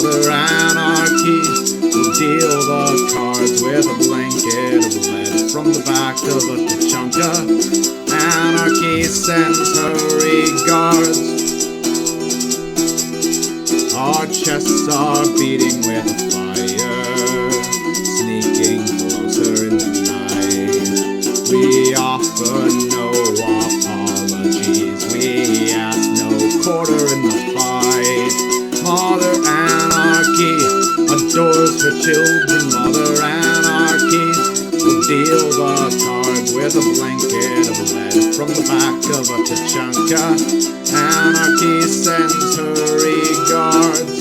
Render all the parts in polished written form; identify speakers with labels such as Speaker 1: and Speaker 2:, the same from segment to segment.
Speaker 1: Mother Anarchy will deal the cards with a blanket of lead from the back of a tachanka. Anarchy sends her regards. Our chests are beating with a fire, sneaking closer in the night. We offer no apologies, we ask no quarter in the fight. Mother Anarchy adores her children. Mother Anarchy will deal the cards with a blanket of lead from the back of a tachanka. Anarchy sends her regards.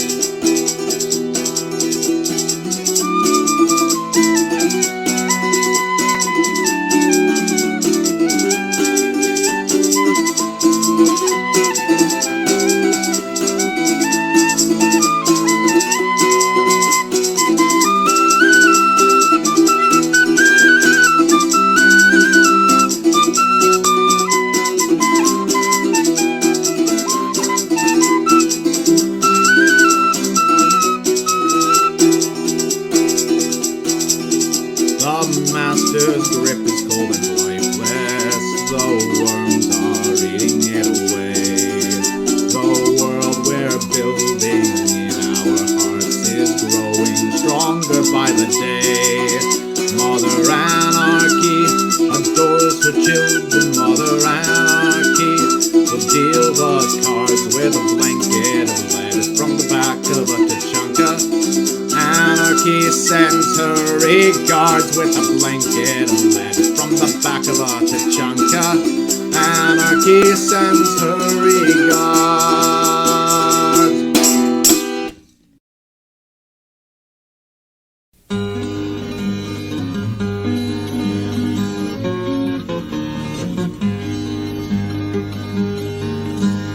Speaker 1: Sends her regards with a blanket of lead from the back of a tachanka. Anarchy sends her regards.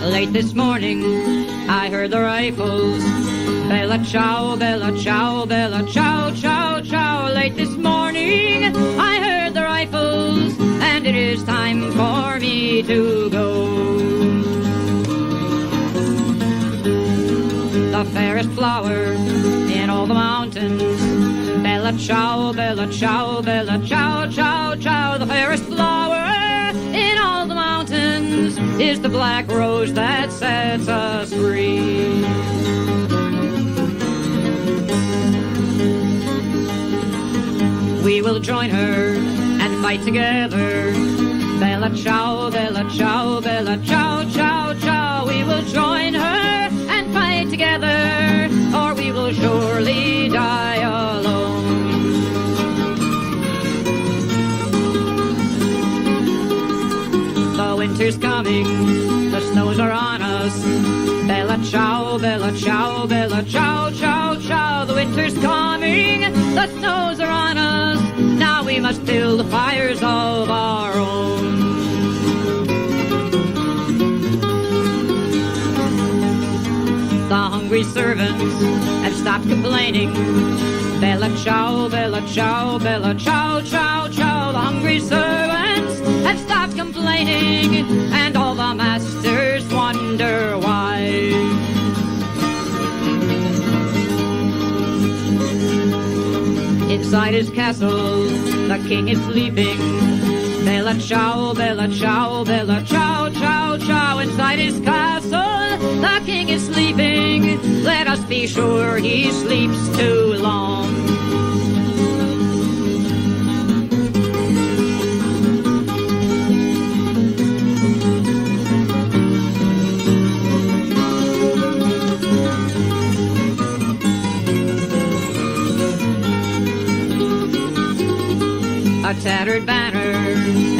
Speaker 2: Late this morning, I heard the rifles. Bella ciao, bella ciao, bella ciao, ciao, ciao. Late this morning I heard the rifles, and it is time for me to go. The fairest flower in all the mountains. Bella ciao, bella ciao, bella ciao, ciao, ciao. The fairest flower in all the mountains is the black rose that sets us free. We will join her and fight together. Bella ciao, bella ciao, bella ciao, ciao, ciao. We will join her and fight together, or we will surely die alone. The winter's coming, the snows are on us. Bella ciao, bella ciao, bella ciao, ciao, ciao. The winter's coming, the snows are on us. Now we must build fires of our own. The hungry servants have stopped complaining. Bella ciao, bella ciao, bella ciao, ciao, ciao. The hungry servants have stopped complaining, and all the masters wonder why. Inside his castle, the king is sleeping. Bella ciao, bella ciao, bella ciao, ciao, ciao. Inside his castle, the king is sleeping. Let us be sure he sleeps too long. A tattered banner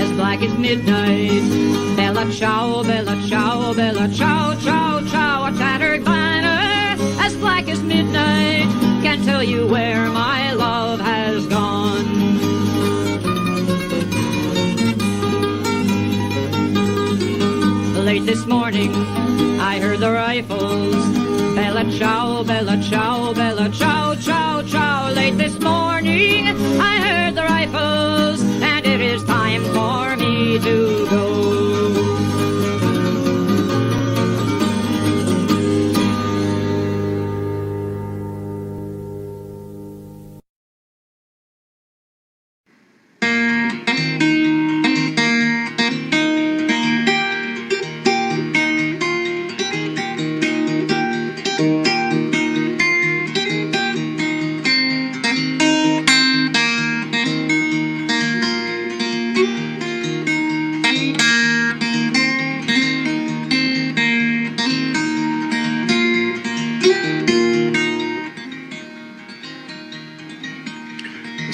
Speaker 2: as black as midnight. Bella ciao, bella ciao, bella ciao, ciao, ciao. A tattered banner as black as midnight. Can't tell you where my love has gone. Late this morning I heard the rifles. Bella ciao, bella ciao, bella ciao, ciao, ciao. Late this morning I heard the rifles, and it is time for me to go.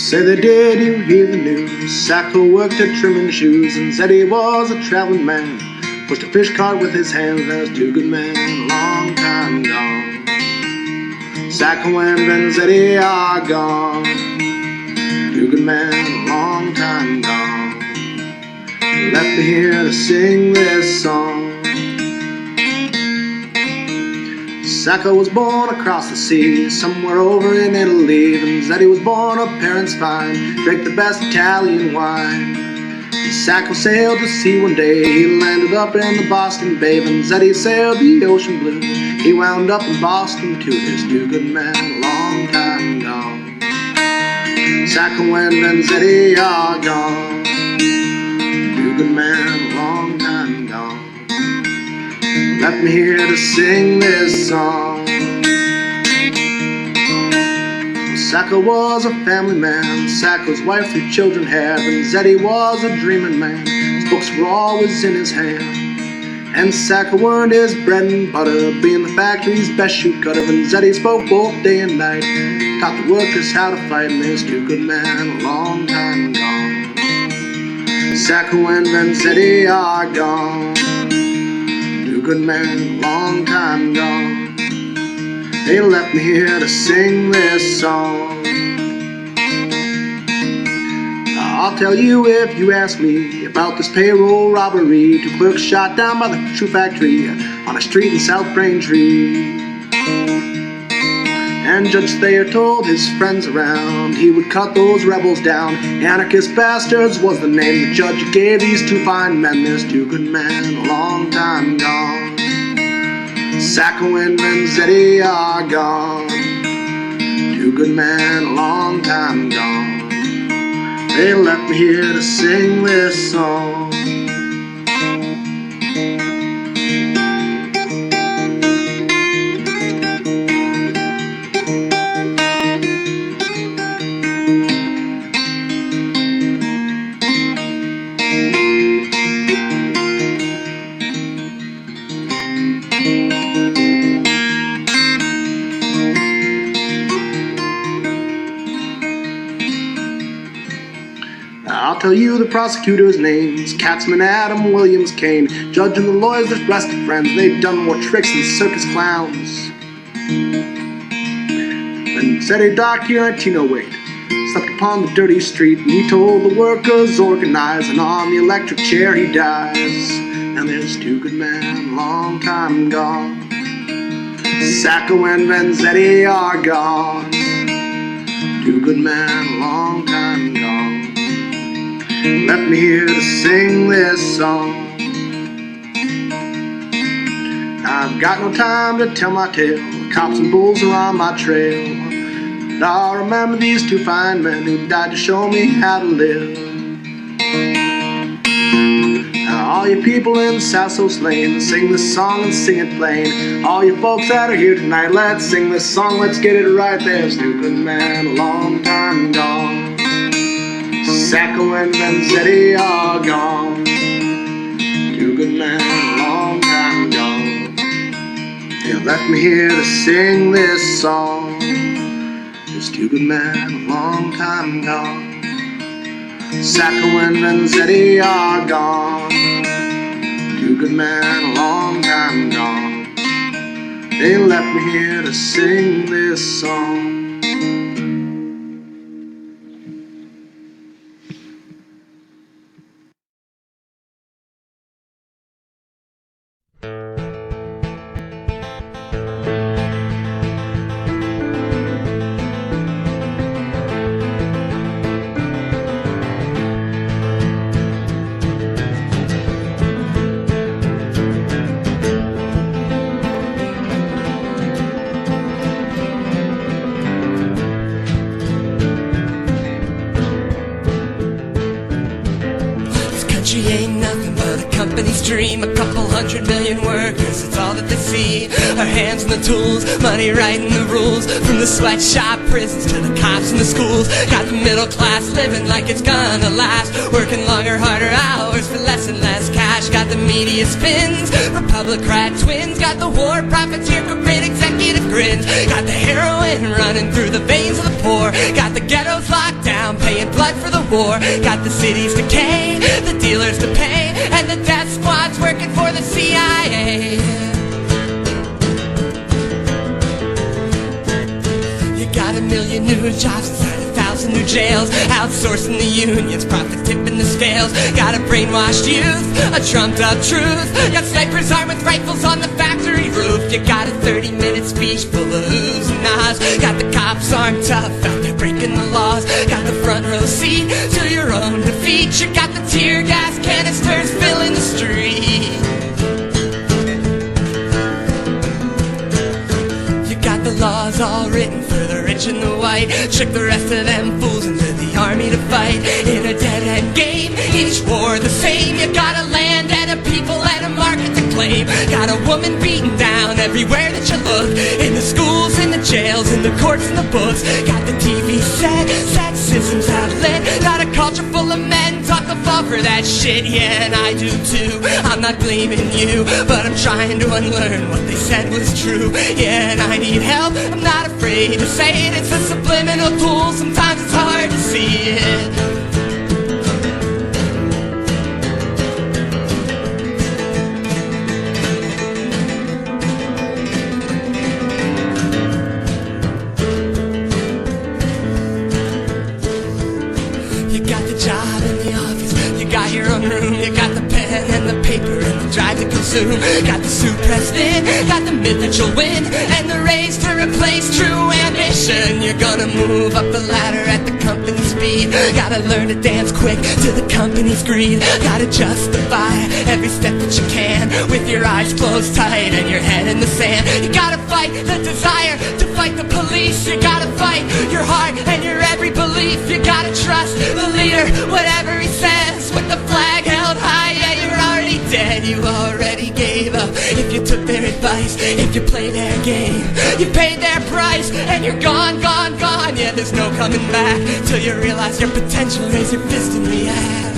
Speaker 3: Say they did, you hear the news. Sacco worked at trimming shoes, and said he was a traveling man. Pushed a fish cart with his hands, there's two good men, a long time gone. Sacco and Vanzetti are gone. Two good men, a long time gone. Left me here to sing this song. Sacco was born across the sea, somewhere over in Italy. Vanzetti was born of parents fine, drank the best Italian wine. Sacco sailed to sea one day, he landed up in the Boston Bay. Vanzetti sailed the ocean blue, he wound up in Boston too. There's two good men, a long time gone. Sacco and Vanzetti are gone. Two good men, a long time gone. Left me here to sing this song. Sacco was a family man. Sacco's wife, 3 children had. Vanzetti was a dreaming man. His books were always in his hand. And Sacco earned his bread and butter, being the factory's best shoe cutter. Vanzetti spoke both day and night, taught the workers how to fight. And there's two good men, a long time gone. Sacco and Vanzetti are gone. Good man, long time gone. They left me here to sing this song. I'll tell you if you ask me about this payroll robbery. 2 clerks shot down by the shoe factory on a street in South Braintree. And Judge Thayer told his friends around he would cut those rebels down. Anarchist bastards was the name the judge gave these 2 fine men. There's two good men, a long time gone. Sacco and Vanzetti are gone. Two good men, a long time gone. They left me here to sing this song. I'll tell you the prosecutors' names: Katzman, Adam, Williams, Kane. Judge and the lawyers, their rested friends, they've done more tricks than circus clowns. Then said a doc here in 1908 slept upon the dirty street, and he told the workers organize, and on the electric chair he dies. And there's two good men, long time gone. Sacco and Vanzetti are gone. Two good men, long time gone. Left me here to sing this song. I've got no time to tell my tale. Cops and bulls are on my trail. But I'll remember these 2 fine men who died to show me how to live. Now all you people in South So Slain, sing this song and sing it plain. All you folks that are here tonight, let's sing this song, let's get it right. There's two good men, a long time gone. Sacco and Vanzetti are gone. Two good men, a long time gone. They left me here to sing this song. There's two good men, a long time gone. Sacco and Vanzetti are gone. Two good men, a long time gone. They left me here to sing this song.
Speaker 4: Dream, a couple 100 million workers, it's all that they see. Our hands on the tools, money writing the rules. From the sweatshop prisons to the cops in the schools. Got the middle class living like it's gonna last, working longer, harder hours for less and less cash. Got the media spins, Republican twins. Got the war profiteer for great executive grins. Got the heroin running through the veins of the poor. Got the ghettos locked down, blood for the war. Got the city's decay, the dealers to pay, and the death squad's working for the CIA. You got a million new jobs inside 1,000 new jails, outsourcing the unions, profit tipping the scales. Got a brainwashed youth, a trumped up truth. Got snipers armed with rifles on the factory roof. You got a 30-minute speech full of oohs and ahs. Got the cops armed tough out there breaking the laws. Got the front row seat to your own defeat. You got the tear gas canisters filling the street. You got the laws all written for the rich and the white. Trick the rest of them fools into the army to fight. In a dead-end game, each war the same. You got a land and a people and a market to claim. Got a woman beaten down everywhere that you look. In the schools, in the jails, in the courts and the books. Got the TV set, sexism's outlet. Got a culture full of men talk a fall for that shit. Yeah, and I do too. I'm not blaming you, but I'm trying to unlearn what they said was true. Yeah, and I need help, I'm not afraid to say it. It's a subliminal tool, sometimes it's hard to see it. Job in the office, you got your own room, you got the pen and the paper and the drive to consume. Got the suit pressed in, got the myth that you'll win, and the race to replace true ambition. You're gonna move up the ladder at the company's speed. Gotta learn to dance quick to the company's greed. Gotta justify every step that you can with your eyes closed tight and your head in the sand. You gotta fight the desire to fight the police. You gotta fight your heart and your every belief. You gotta trust the leader, whatever he says, with the flag held high. Yeah, you're already dead, you already gave up. If you took their advice, if you played their game, you paid their price, and you're gone, gone, gone. Yeah, there's no coming back till you realize your potential. Raise your fist and react.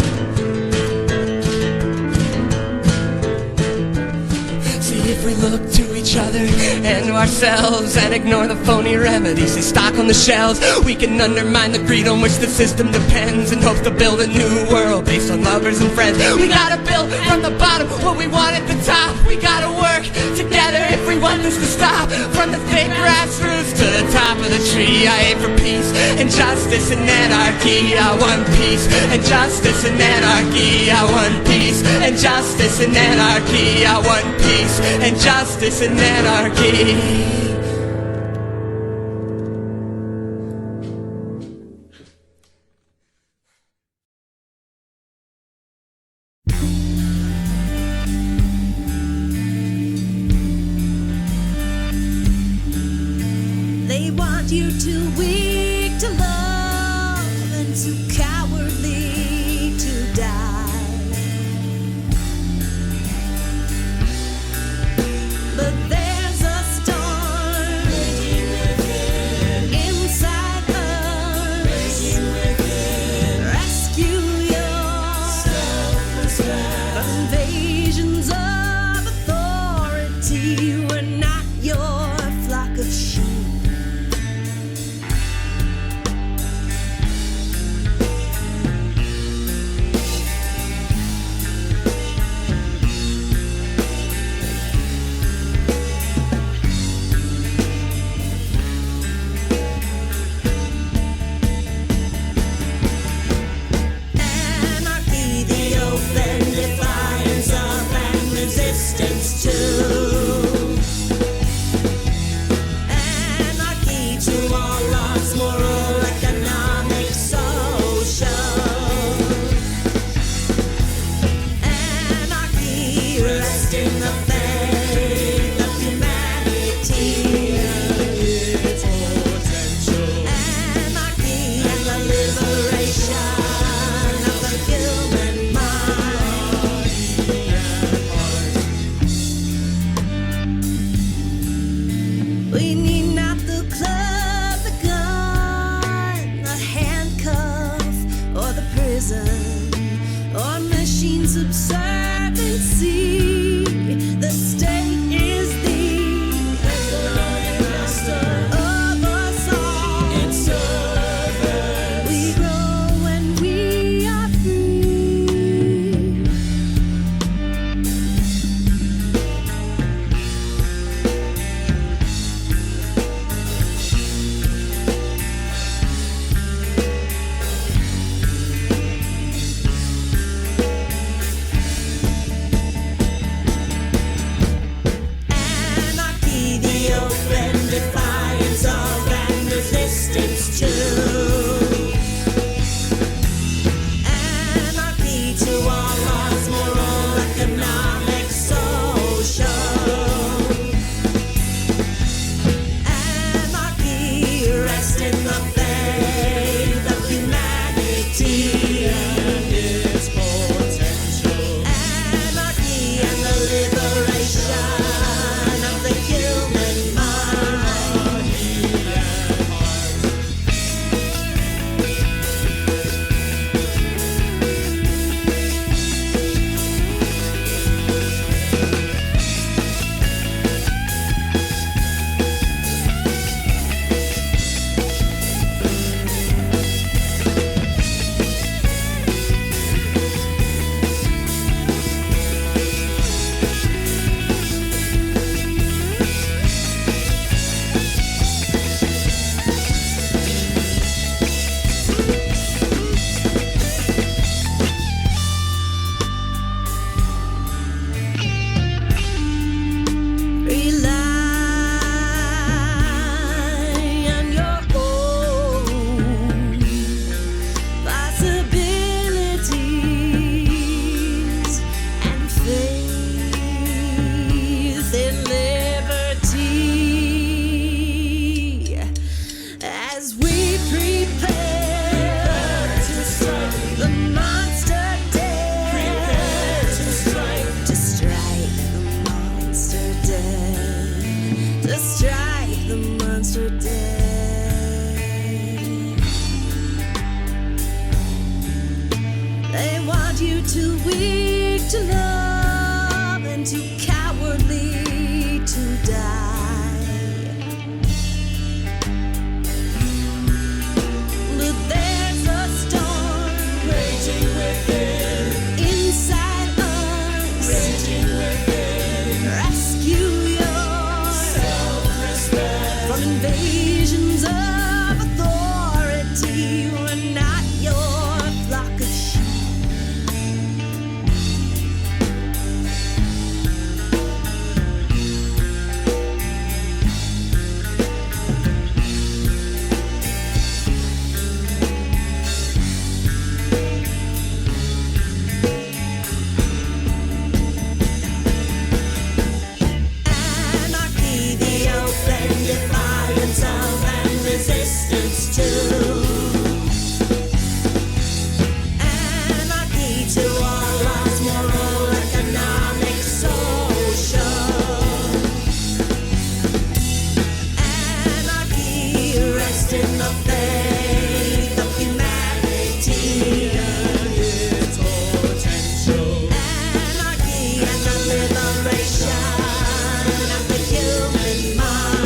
Speaker 4: If we look to each other and to ourselves and ignore the phony remedies they stock on the shelves, we can undermine the greed on which the system depends and hope to build a new world based on lovers and friends. We gotta build from the bottom what we want at the top. We gotta work together if we want this to stop. From the thick grassroots to the top of the tree, I aim for peace and justice and anarchy. I want peace and justice and anarchy. I want peace and justice and anarchy. I want peace and justice and anarchy.
Speaker 5: They want you too weak to love and too cowardly to die. But there's a storm inside us. Rescue yourself from invasions of authority. We're not your flock of sheep. Resistance to anarchy, to all laws, moral, economic, social. Anarchy, rest in the faith of humanity. Its potential. Anarchy and the liberation of the human mind. We need not the club, the gun, the handcuff, or the prison, or machine subserviency. The state is the economic master of us all. Its servants. We grow Prepare to strike the monster dead. Prepare to strike the monster dead. To strike the monster dead. They want you too weak to love and too cowardly to die. But there's a storm raging within, inside us, raging within. Rescue your self-respect from invasions of authority. We're not your flock of sheep. Anarchy, the open defiance of and resistance to. Anarchy to all laws, moral, economic, social. Anarchy, rest in the faith of humanity and its potential. Anarchy and the liberation of the human mind.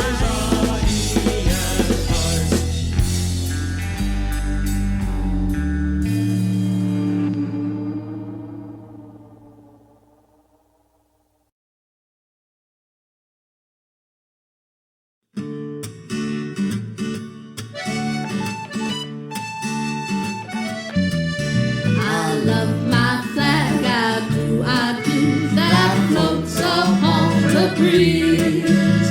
Speaker 6: I love my flag, I do, that floats upon the breeze.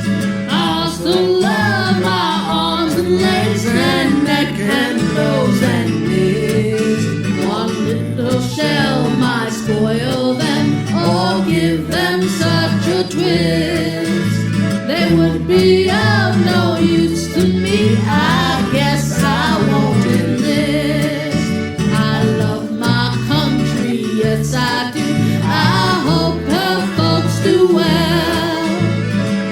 Speaker 6: I also love my arms and legs and neck and nose and knees. One little shell might spoil them or give them such a twist. They would be of no use to me, I guess I won't enlist. I love my country, yes I do. I hope her folks do well.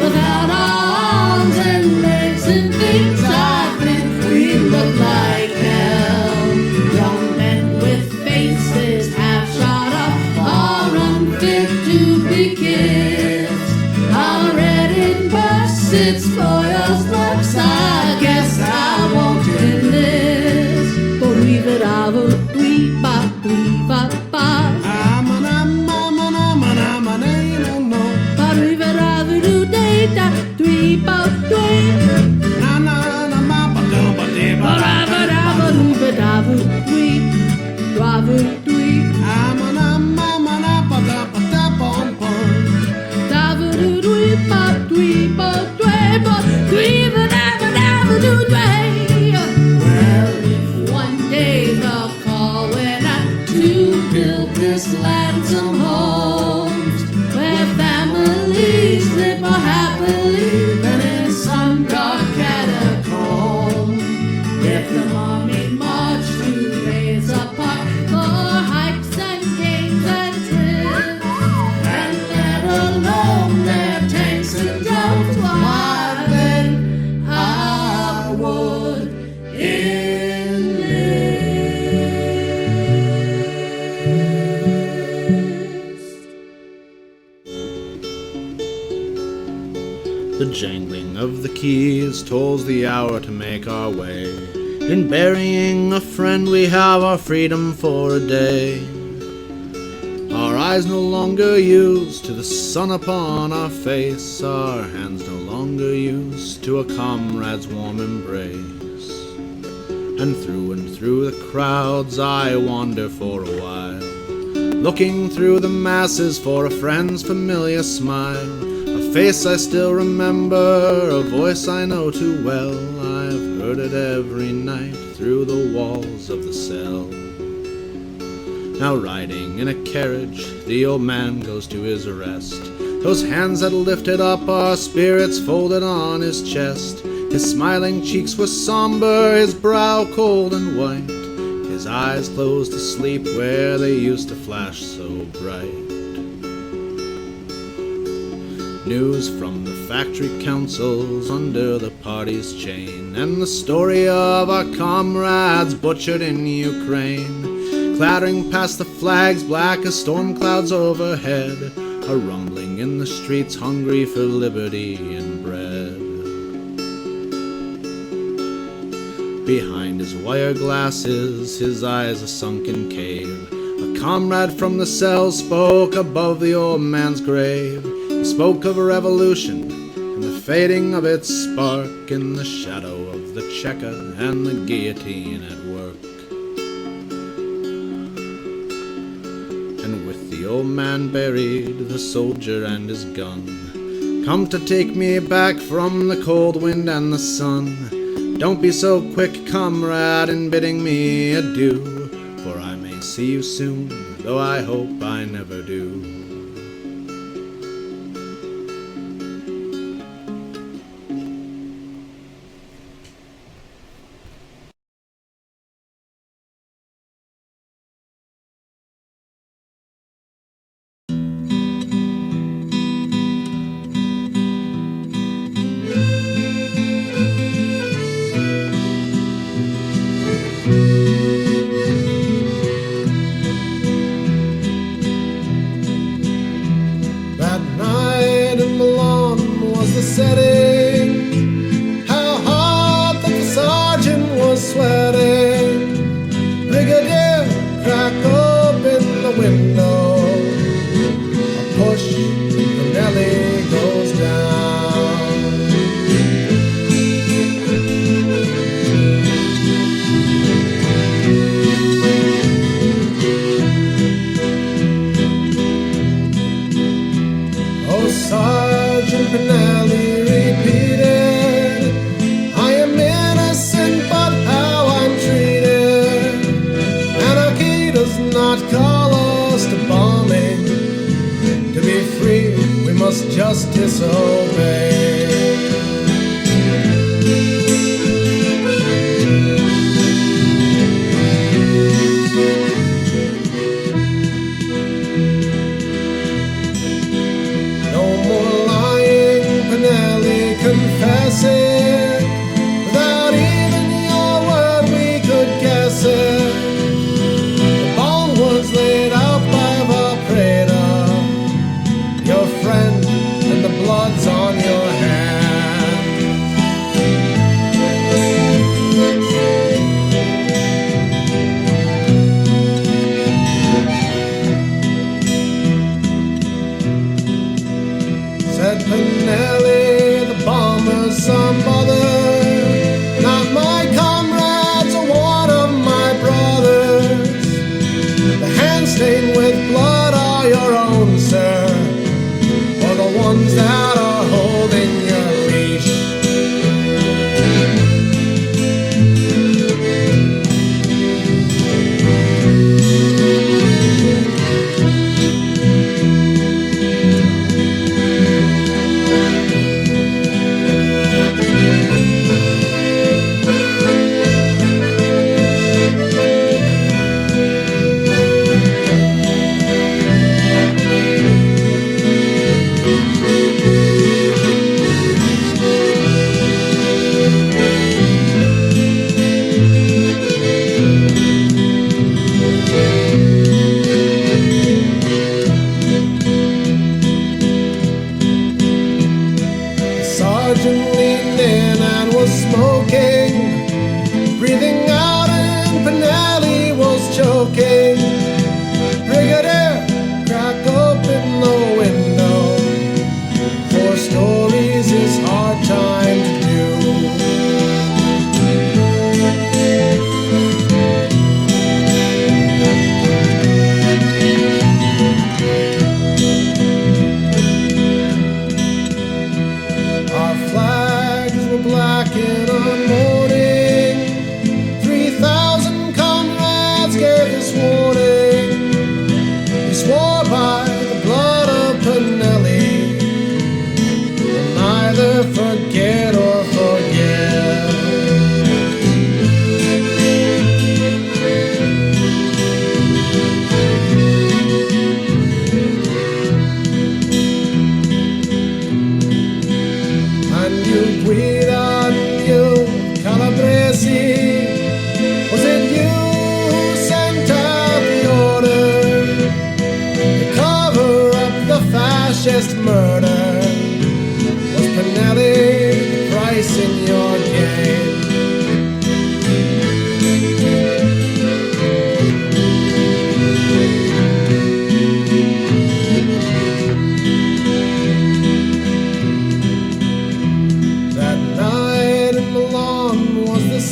Speaker 6: Without our arms and legs and things, I think we look like hell. Young men with faces half shot up are unfit to be kids. Our red in bursts, it spoils looks, I guess I won't enlist. But we've it out. Well, if one day they'll call to build this land some homes where families live more happily than in some dark catacomb. If the army march to raise a park for hikes and games and trips, and let alone their tanks and drums, why then I would enlist.
Speaker 1: The jangling of the keys tolls the hour to make our way. In burying a friend we have our freedom for a day. Our eyes no longer used to the sun upon our face, our hands no longer used to a comrade's warm embrace. And through the crowds I wander for a while, looking through the masses for a friend's familiar smile. A face I still remember, a voice I know too well. I've heard it every night through the walls of the cell. Now riding in a carriage, the old man goes to his rest. Those hands that lifted up our spirits folded on his chest. His smiling cheeks were somber, his brow cold and white, his eyes closed to sleep where they used to flash so bright. News from the factory councils under the party's chain, and the story of our comrades butchered in Ukraine, clattering past the flags black as storm clouds overhead, a rumbling in the streets hungry for liberty and bread. Behind his wire glasses, his eyes a sunken cave, a comrade from the cell spoke above the old man's grave. He spoke of a revolution and the fading of its spark in the shadow of the checker and the guillotine at work. And with the old man buried, the soldier and his gun come to take me back from the cold wind and the sun. Don't be so quick, comrade, in bidding me adieu, for I may see you soon, though I hope I never do.
Speaker 7: Sergeant Pinelli repeated, I am innocent, but how I'm treated. Anarchy does not call us to bombing. To be free, we must just disobey. Confess it, without even your word we could guess it. The bomb was laid out by Valpreda, your friend, and the blood's on your hands.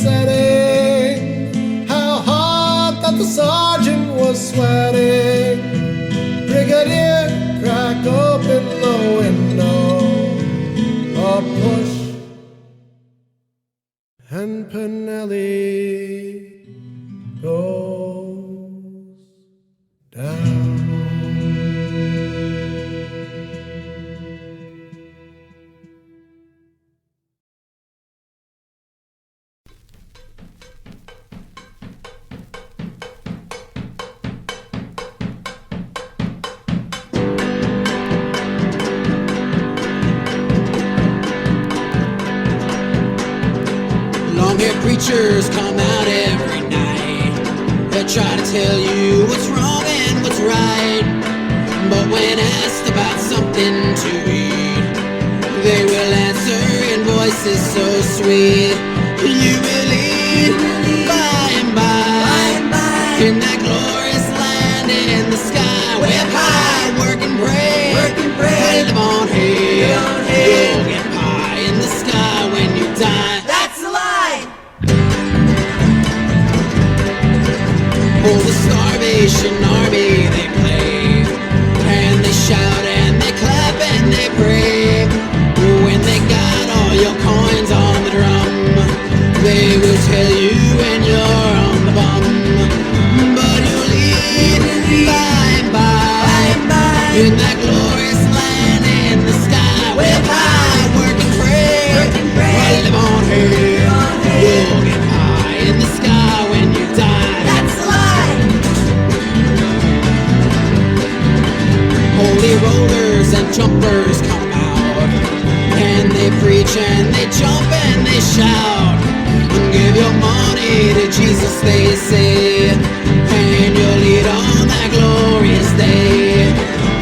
Speaker 7: setting. How hot that the sergeant was sweating. Brigadier, crack open the window, or push, and Pinelli goes down.
Speaker 8: Long-haired preachers come out every night. They try to tell you what's wrong and what's right. But when asked about something to eat, they will answer in voices so sweet. You will eat by and by in that glorious land in the sky. Way up high, work and pray, live on hay. You'll get pie in the sky when you die. For the starvation army they play, and they shout and they clap and they pray. When they got all your coins on the drum, they will tell you when you're on the bum. But you'll eat by and by in that glorious land in the sky. Way up high, work and pray, live on hay. You'll get pie in the sky when you die. Holy rollers and jumpers come out, and they preach and they jump and they shout. Give your money to Jesus, they say, and you'll eat on that glorious day.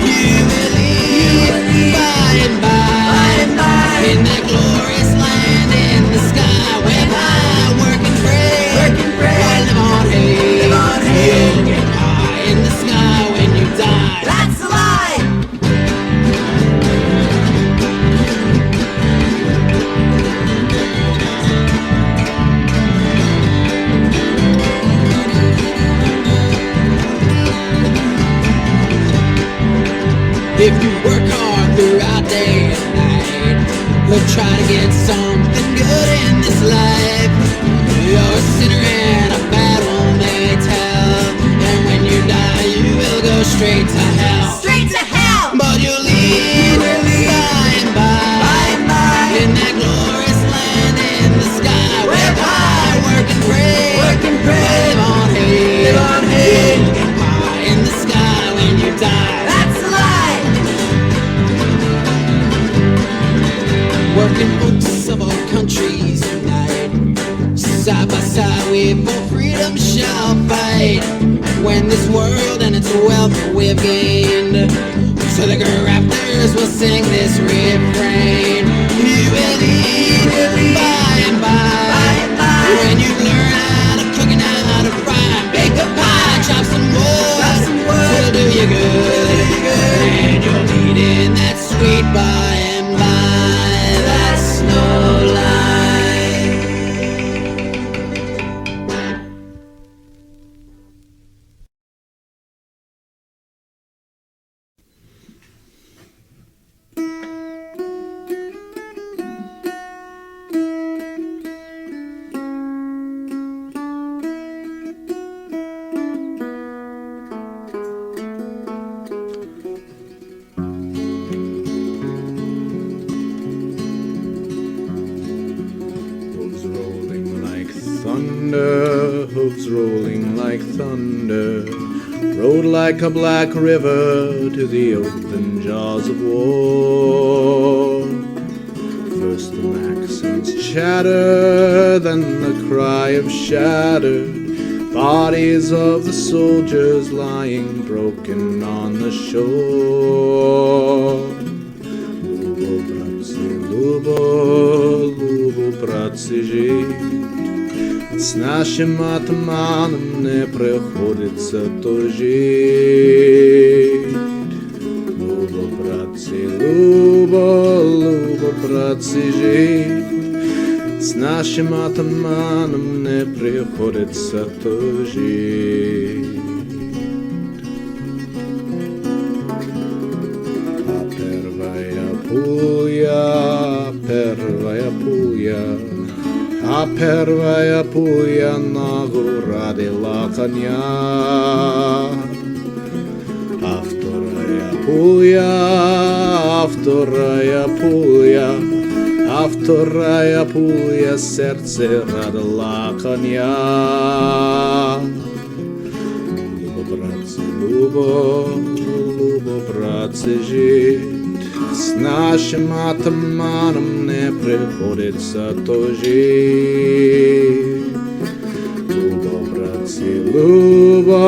Speaker 8: You will eat by and by in that glorious land in the sky. Way high, work and pray, live on hay. You'll get pie in the sky when you die. That's a lie. If you work hard throughout day and night, we'll try to get something good in this life. You're a sinner and a bad one, they tell. And when you die, you will go straight to hell. Straight to hell! But you'll leave by and by in that glorious land in the sky. Where high, work and pray, live on hay. You'll get pie in the sky when you die. That's a lie! Working folks of all countries unite. Side by side we for freedom shall fight. When this world and its wealth we've gained, so the grafters will sing this refrain. You will eat by and by when you learn how to cook and how to fry. Bake a pie, chop some wood, it'll do you good. And you'll eat in that sweet by and by. That's no lie.
Speaker 1: Hooves rolling like thunder, rode like a black river to the open jaws of war. First the Maxims chatter, then the cry of shattered bodies of the soldiers lying broken on the shore. Lyubo, Bratsy, Lyubo, Lyubo, Bratsy, жить. С нашим атаманом не приходится тужить. Lyubo, Bratsy, Lyubo, Lyubo, Bratsy, жить. С нашим атаманом не приходится тужить. А первая пуля ногу родила коня. А вторая пуля сердце родила коня. Любо, братцы, жить. С нашим атаманом не приходится тужить. Любо,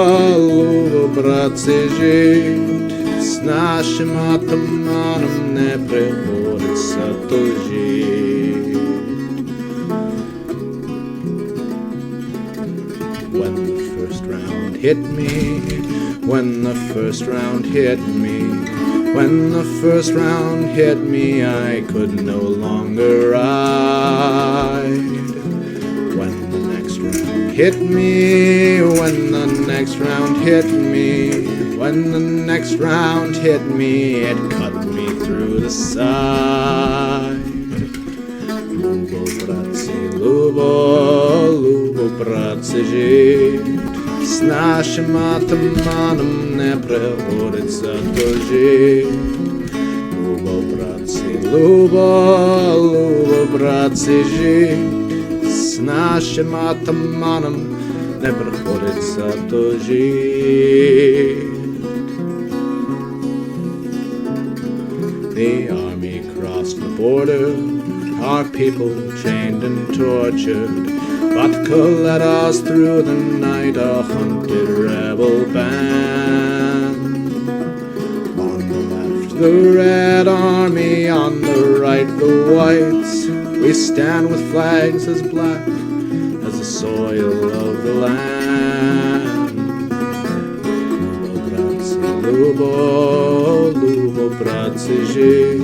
Speaker 1: братцы, жить. С нашим атаманом не приходится тужить. When the first round hit me, when the first round hit me, when the first round hit me, I could no longer ride. When the next round hit me, when the next round hit me, when the next round hit me, it cut me through the side. Lubo, bratzy, Lubo, bratzy, жить. С нашим атаманом не приходится тужить. Любо, братцы, жить. С нашим атаманом не приходится тужить. The army crossed the border, our people chained and tortured. Vodka led us through the night, a hunted rebel band. On the left, the Red Army, on the right, the Whites. We stand with flags as black as the soil of the land. Lubo, bratzy, жить.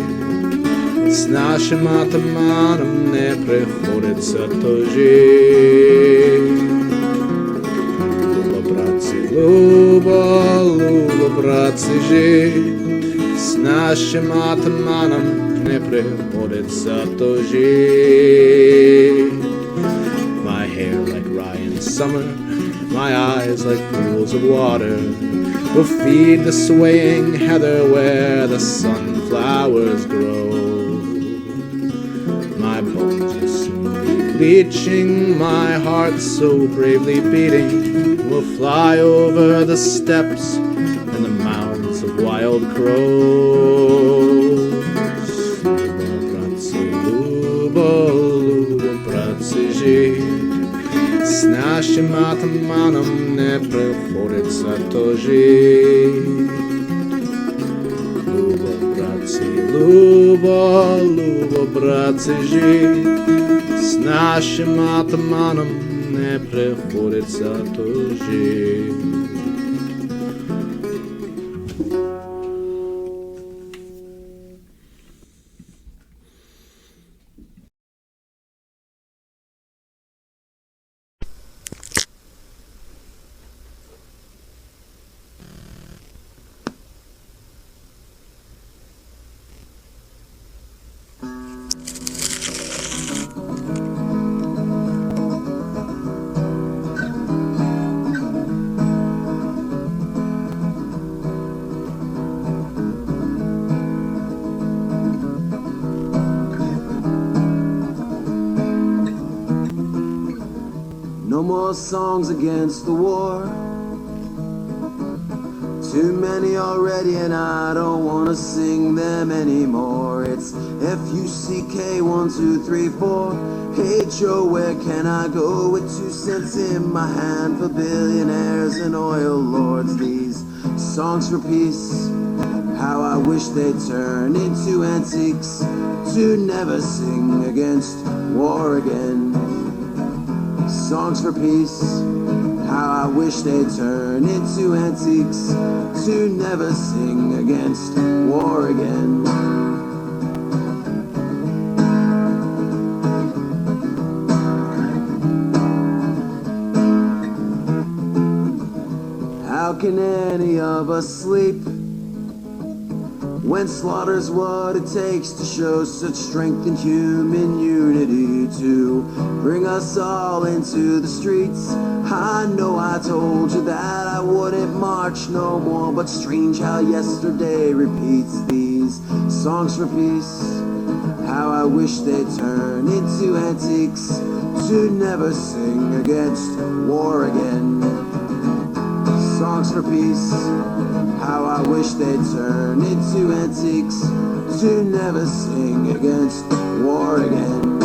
Speaker 1: С нашим атаманом не приходится тужить. Любо, братцы, жить. С нашим атаманом не приходится тужить. My hair like rye in summer, my eyes like pools of water, will feed the swaying heather where the sunflowers grow. My bones will soon be bleaching, my heart so bravely beating, will fly over the steppes and the mounds of wild crows. Lubo, bratzy, жить. С нашим атаманом не приходится тужить. Любо, братцы, жить. С нашим атаманом не приходится тужить.
Speaker 9: No more songs against the war. Too many already and I don't wanna sing them anymore. It's F-U-C-K 1, 2, 3, 4. Hey Joe, where can I go with 2 cents in my hand for billionaires and oil lords? These songs for peace, how I wish they'd turn into antiques to never sing against war again. Songs for peace, how I wish they'd turn into antiques to never sing against war again. How can any of us sleep when slaughter's what it takes to show such strength and human unity to bring us all into the streets? I know I told you that I wouldn't march no more, but strange how yesterday repeats these songs for peace. How I wish they'd turn into antiques to never sing against war again. Songs for peace. How I wish they'd turn into antiques to never sing against war again.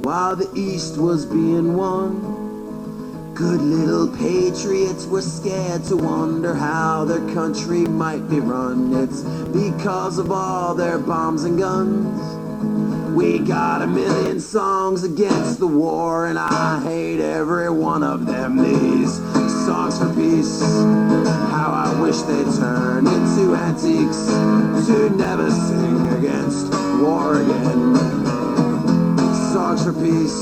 Speaker 9: While the East was being won, good little patriots were scared to wonder how their country might be run. It's because of all their bombs and guns. We got a million songs against the war, and I hate every one of them. These songs for peace. How I wish they'd turn into antiques to never sing against war again. Songs for peace.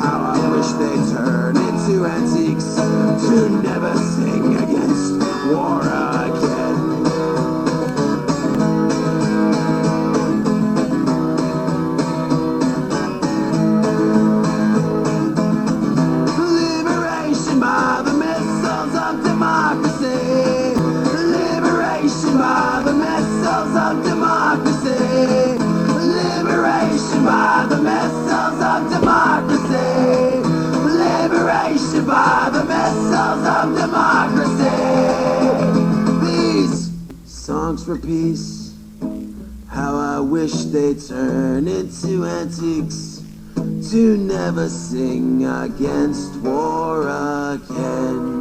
Speaker 9: How I wish they'd turn into antiques to never sing against war again. Liberation by the missiles of democracy. Liberation by the missiles of democracy. Liberation by the missiles of democracy. Liberation by the missiles of democracy. These songs for peace. How I wish they'd turn into antiques to never sing against war again.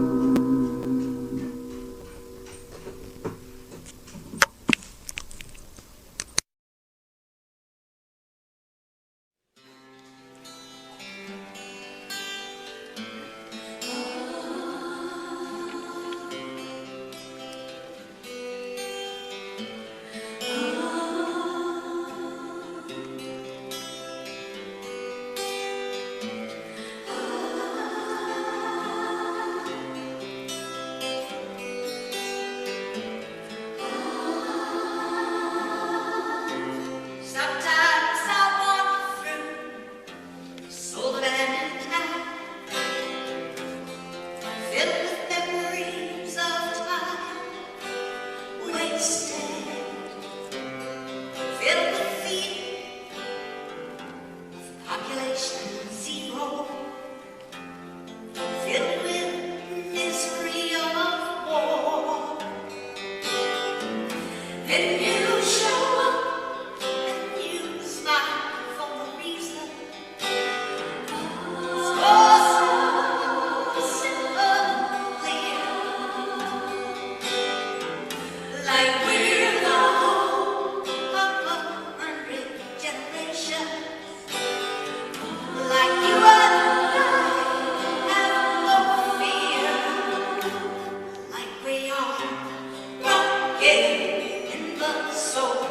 Speaker 5: In the soul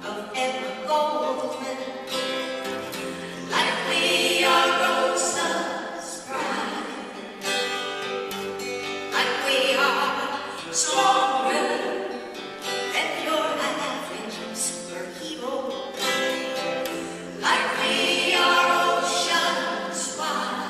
Speaker 5: of Goldman, like we are Rosa's bride, like we are stronger than your average superhero, like we are oceans wide.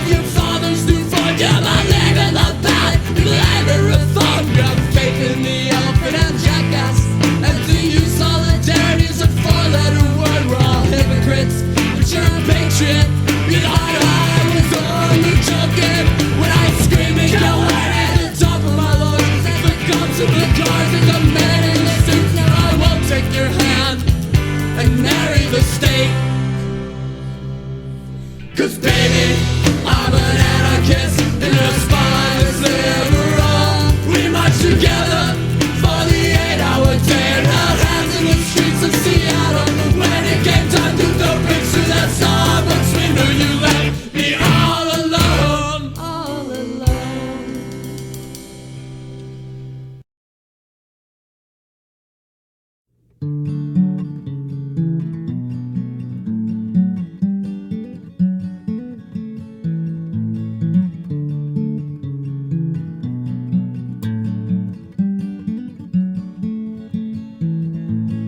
Speaker 4: of your fathers to forgive my name in the ballad. You believe in reform, you have faith in the elephant and jackass. And to you solidarity is a four-letter word. We're all hypocrites, but you're a patriot. You thought I was only joking when I scream and go at the top of my lungs. The guns and the cars and the men in the suits. Now I won't take your hand and marry the state. 'Cause baby, I'm an anarchist in a spineless liberal. We march together for the 8-hour day and held hands in the streets of Seattle. When it came time to throw bricks through that Starbucks window, you left me all alone. All alone.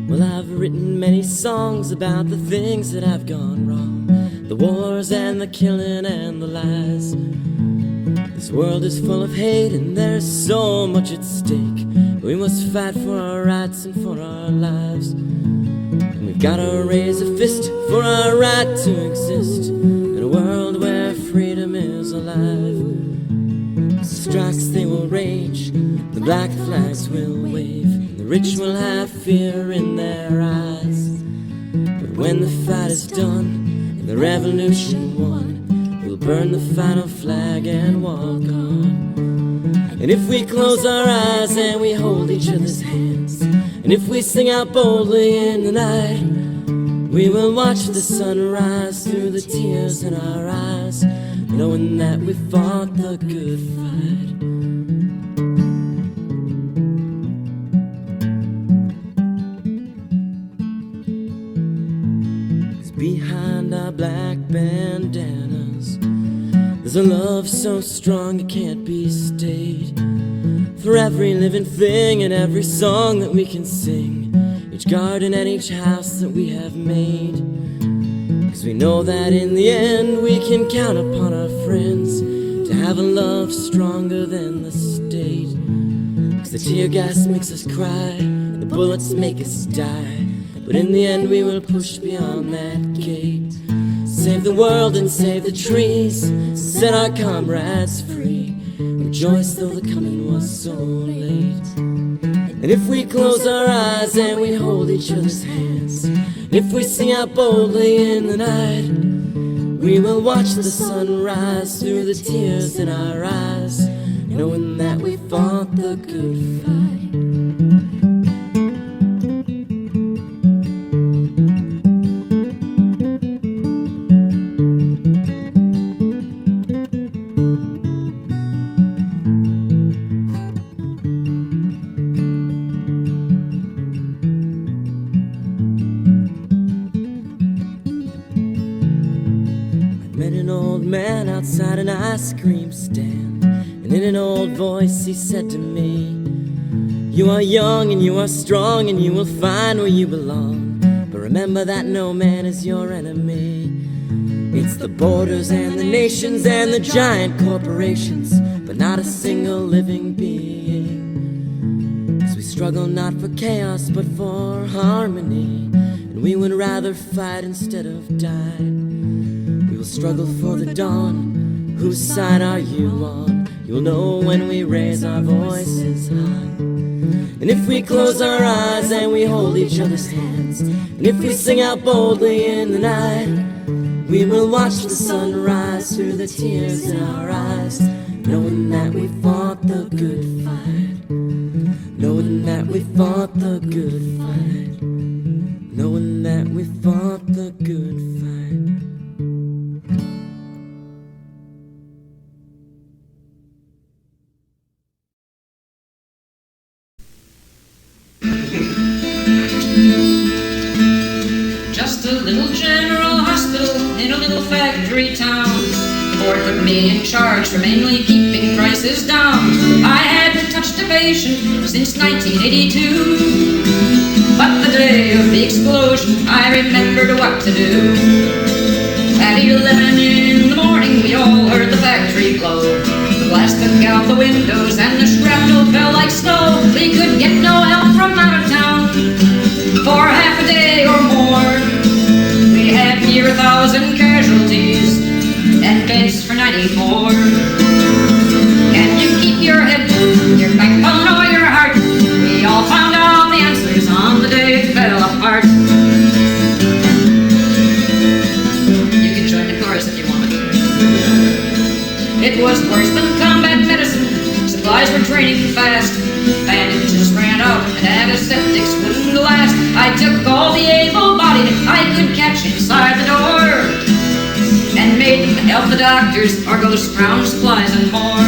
Speaker 4: Well, I've written many songs about the things that have gone wrong, the wars and the killing and the lies. This world is full of hate and there's so much at stake. We must fight for our rights and for our lives. And we've gotta raise a fist for our right to exist in a world where freedom is alive. Strikes they will rage, the black flags will wave, the rich will have fear in their eyes. But when the fight is done and the revolution won, we'll burn the final flag and walk on. And if we close our eyes and we hold each other's hands, and if we sing out boldly in the night, we will watch the sun rise through the tears in our eyes, knowing that we fought the good fight. Behind our black bandanas, there's a love so strong it can't be stayed. For every living thing and every song that we can sing, each garden and each house that we have made. 'Cause we know that in the end we can count upon our friends to have a love stronger than the state. 'Cause the tear gas makes us cry, the bullets make us die, but in the end we will push beyond that gate. Save the world and save the trees, set our comrades free, rejoice though the coming was so late. And if we close our eyes and we hold each other's hands, and if we sing out boldly in the night, we will watch the sun rise through the tears in our eyes, knowing that we fought the good fight. Outside an ice cream stand, and in an old voice he said to me, "You are young and you are strong and you will find where you belong, but remember that no man is your enemy. It's the borders and the nations and the giant corporations, but not a single living being. 'Cause we struggle not for chaos but for harmony, and we would rather fight instead of die. We will struggle for the dawn. Whose side are you on? You'll know when we raise our voices high. And if we close our eyes and we hold each other's hands, and if we sing out boldly in the night, we will watch the sun rise through the tears in our eyes, knowing that we fought the good fight. Knowing that we fought the good fight. Knowing that we fought the good fight.
Speaker 2: Just a little general hospital in a little factory town. The board put me in charge for mainly keeping prices down. I hadn't touched a patient since 1982. But the day of the explosion, I remembered what to do. And At 11 in the morning, we all heard the factory blow. The blast took out the windows and the shrapnel fell like snow. We could get no help from out of town for half a day or more. We had near 1,000 casualties and beds for 94. Can you keep your head, your backbone, or your heart? We all found out the answers on the day it fell apart. You can join the chorus if you want. It was worse than combat medicine. Supplies were draining fast. Bandages ran out and antiseptics wouldn't last. I took all the able-bodied I could catch inside the door and made them help the doctors or go scrounge supplies and more.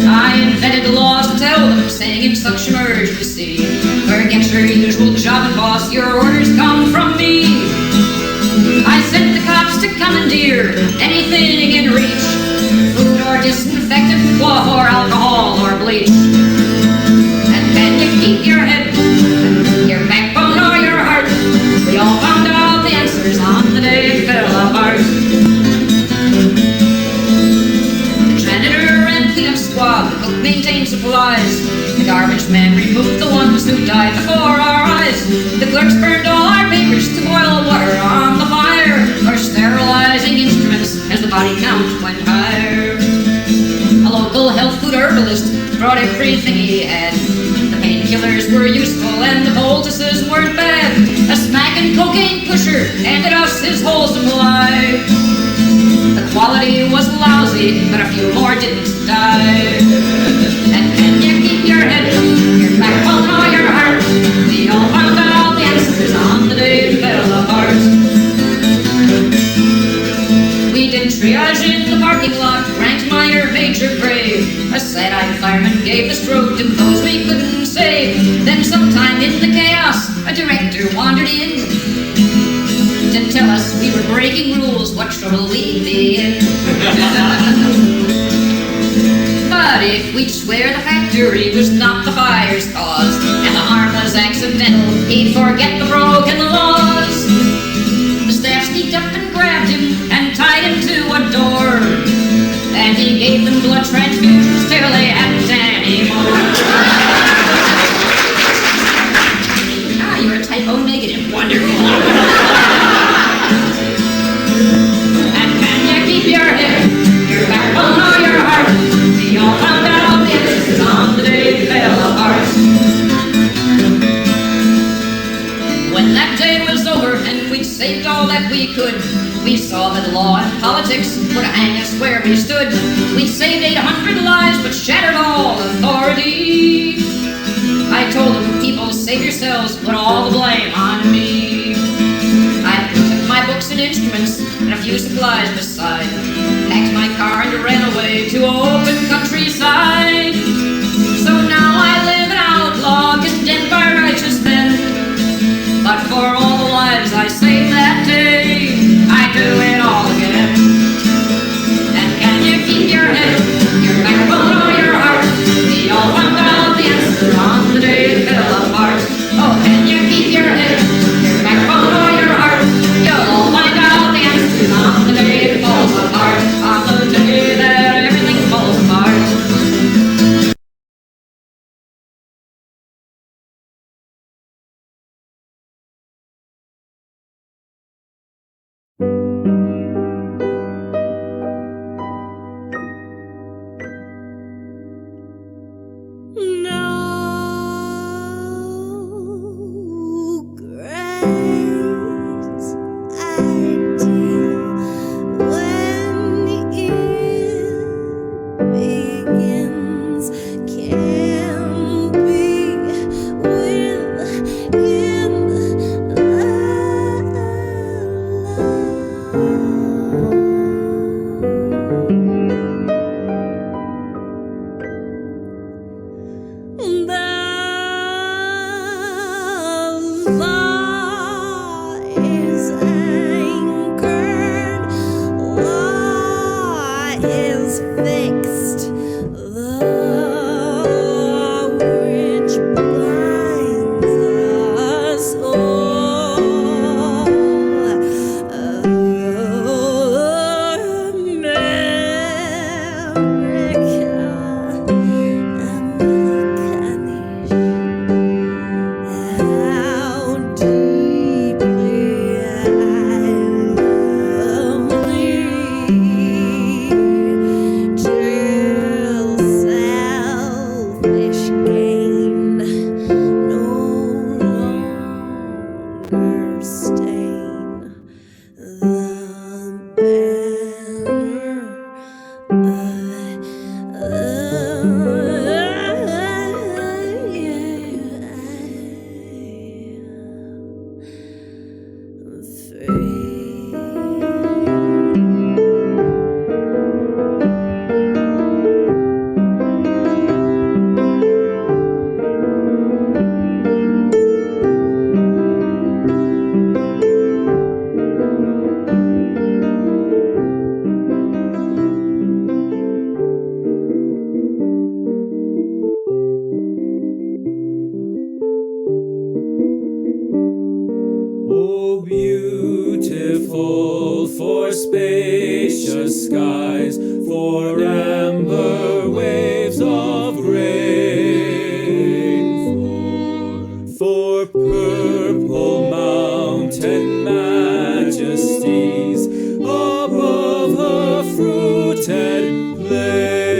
Speaker 2: I invented laws to tell them, saying in such emergency, forget your usual job and boss, your orders come from me. I sent the cops to commandeer anything in reach, food or disinfectant, cloth or alcohol or bleach. And can you keep your head, your backbone or your heart? We all found out the answers on the day it fell apart. The janitor and cleanup squad, the cook maintained supplies. The garbage man removed the ones who died before our eyes. The clerks burned all our papers to boil water on the fire, or sterilizing instruments as the body count went higher. A local health food herbalist brought everything he had. The painkillers were useful and the poultices weren't bad. A smack and cocaine pusher handed us his whole supply. The quality was lousy, but a few more didn't die. And can you keep your head, your backbone or your heart? We all found out the answers on the day it fell apart. We did triage in the parking lot, ranked minor, major, grave. A sad-eyed fireman gave the stroke to those we couldn't save. Then sometime in the chaos, a director wandered in to tell us we were breaking rules, what trouble we'd be in. But if we'd swear the factory was not the fire's cause, and the harm was accidental, he'd forget the broken laws. The staff sneaked up and grabbed him and tied him to a door, and he gave them blood transfusions till they hadn't any more. Ah, you're a type O negative. Wonderful. And can you keep your head, your backbone or your heart? We all found out the answers on the day it fell apart. When that day was over and we'd saved all that we could, we saw that law and politics would hang us where we stood. We saved 800 lives but shattered all authority. I told them, people, save yourselves, put all the blame on me. I took my books and instruments and a few supplies beside, packed my car and ran away to open countryside. So now I live an outlaw, condemned by righteous men. But for all the lives I saved that day, I do it all again. And can you keep your head, your backbone or your heart? We all found out the answer on the day it fell apart. Oh, can you keep your head, your backbone or your heart? You'll all find out the answer on the day it falls apart. On the day that everything falls apart.
Speaker 1: skies, for amber waves of grain, for purple mountain majesties above her fruited plain.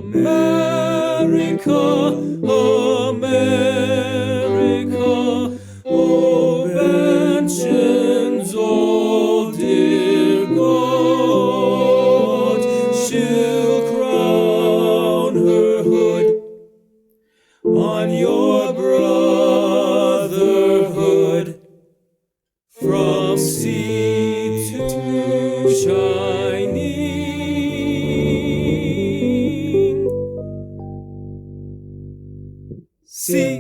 Speaker 1: America, America, oh mansions all dear God, she'll crown her hood on your brotherhood, from sea to shining. See